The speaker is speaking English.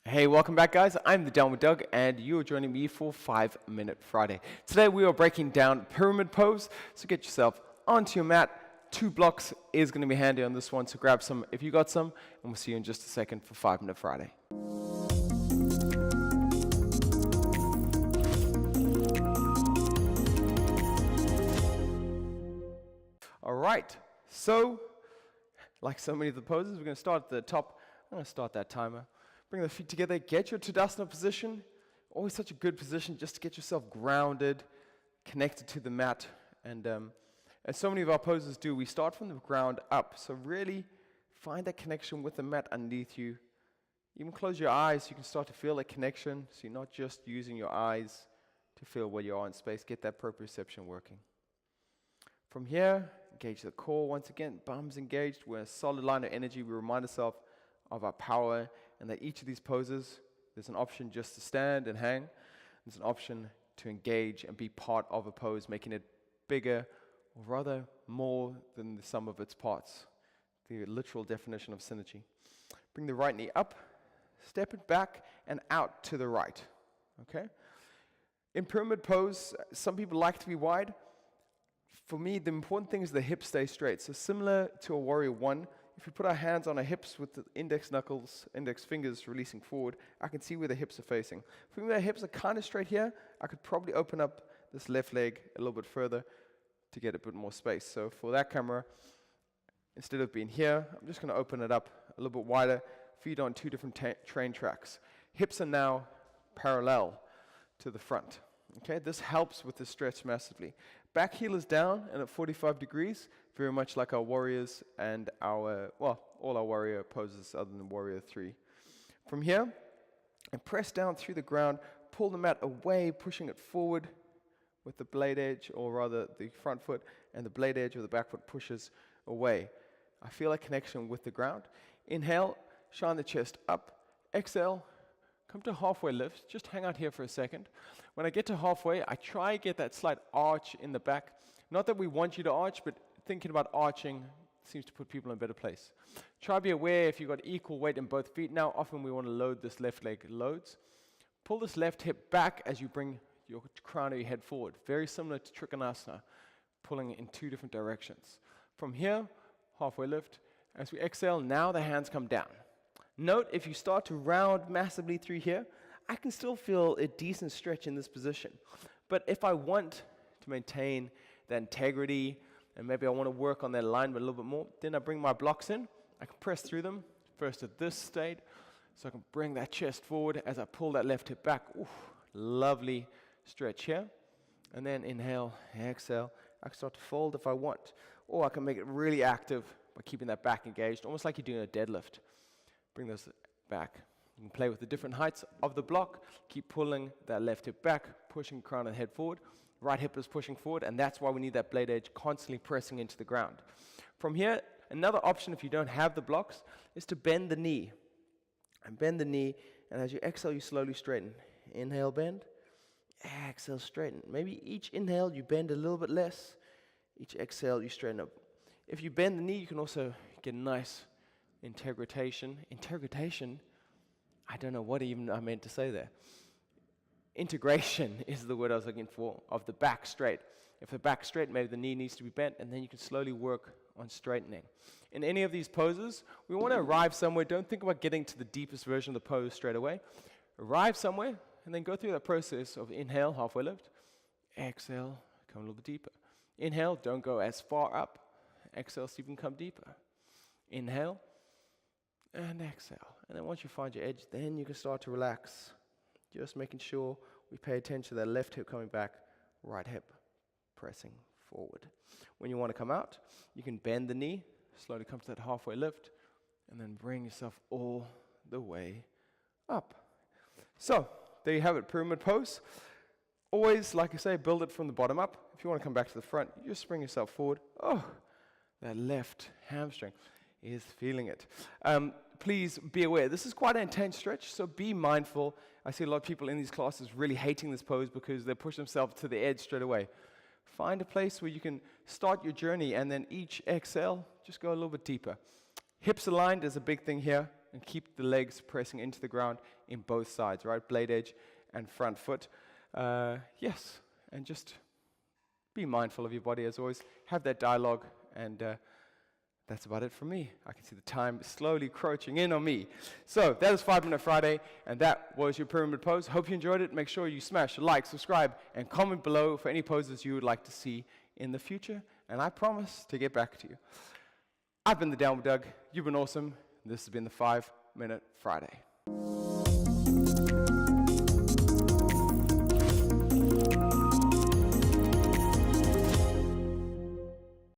Hey, welcome back, guys. I'm the Downward Doug, and you are joining me for 5 Minute Friday. Today, we are breaking down pyramid pose, so get yourself onto your mat. 2 blocks is going to be handy on this one, so grab some if you got some, and we'll see you in just a second for 5 Minute Friday. All right, so like so many of the poses, we're going to start at the top. I'm going to start that timer. Bring the feet together, get your Tadasana position. Always such a good position just to get yourself grounded, connected to the mat. And as so many of our poses do, we start from the ground up. So really find that connection with the mat underneath you. Even close your eyes so you can start to feel that connection. So you're not just using your eyes to feel where you are in space. Get that proprioception working. From here, engage the core once again. Bums engaged. We're in a solid line of energy. We remind ourselves of our power, and that each of these poses, there's an option just to stand and hang. There's an option to engage and be part of a pose, making it bigger, or rather more than the sum of its parts. The literal definition of synergy. Bring the right knee up, step it back and out to the right. Okay? In pyramid pose, some people like to be wide. For me, the important thing is the hips stay straight. So similar to a warrior one, if we put our hands on our hips with the index fingers releasing forward, I can see where the hips are facing. If my hips are kind of straight here, I could probably open up this left leg a little bit further to get a bit more space. So for that camera, instead of being here, I'm just going to open it up a little bit wider, feet on 2 different train tracks. Hips are now parallel to the front. Okay, this helps with the stretch massively. Back heel is down and at 45 degrees, very much like our warriors and our, well, all our warrior poses other than warrior 3. From here, and press down through the ground, pull the mat away, pushing it forward with the blade edge, or rather the front foot, and the blade edge of the back foot pushes away. I feel a connection with the ground. Inhale, shine the chest up. Exhale, come to halfway lift. Just hang out here for a second. When I get to halfway, I try to get that slight arch in the back. Not that we want you to arch, but thinking about arching seems to put people in a better place. Try to be aware if you've got equal weight in both feet. Now, often we want to load this left leg loads. Pull this left hip back as you bring your crown of your head forward. Very similar to Trikonasana, pulling in 2 different directions. From here, halfway lift. As we exhale, now the hands come down. Note, if you start to round massively through here, I can still feel a decent stretch in this position. But if I want to maintain that integrity, and maybe I want to work on that alignment a little bit more, then I bring my blocks in. I can press through them, first at this state, so I can bring that chest forward as I pull that left hip back. Ooh, lovely stretch here. And then inhale, exhale. I can start to fold if I want. Or I can make it really active by keeping that back engaged, almost like you're doing a deadlift. Bring those back. You can play with the different heights of the block. Keep pulling that left hip back, pushing crown and head forward. Right hip is pushing forward, and that's why we need that blade edge constantly pressing into the ground. From here, another option if you don't have the blocks is to bend the knee. And bend the knee, and as you exhale, you slowly straighten. Inhale, bend. Exhale, straighten. Maybe each inhale, you bend a little bit less. Each exhale, you straighten up. If you bend the knee, you can also get a nice integration. Integration? I don't know what even I meant to say there. Integration is the word I was looking for, of the back straight. If the back straight, maybe the knee needs to be bent, and then you can slowly work on straightening. In any of these poses, we want to arrive somewhere. Don't think about getting to the deepest version of the pose straight away. Arrive somewhere, and then go through that process of inhale, halfway lift. Exhale, come a little bit deeper. Inhale, don't go as far up. Exhale, so you can come deeper. Inhale, and exhale. And then once you find your edge, then you can start to relax. Just making sure we pay attention to that left hip coming back, right hip pressing forward. When you want to come out, you can bend the knee, slowly come to that halfway lift, and then bring yourself all the way up. So, there you have it, pyramid pose. Always, like I say, build it from the bottom up. If you want to come back to the front, you just bring yourself forward. Oh, that left hamstring is feeling it. Please be aware, this is quite an intense stretch, so be mindful. I see a lot of people in these classes really hating this pose because they push themselves to the edge straight away. Find a place where you can start your journey, and then each exhale, just go a little bit deeper. Hips aligned is a big thing here. and keep the legs pressing into the ground in both sides, right? Blade edge and front foot. Yes, and just be mindful of your body as always. Have that dialogue, and that's about it for me. I can see the time slowly crouching in on me. So that is 5 Minute Friday, and that was your pyramid pose. Hope you enjoyed it. Make sure you smash like, subscribe, and comment below for any poses you would like to see in the future, and I promise to get back to you. I've been the Downward Doug. You've been awesome. This has been the 5 Minute Friday.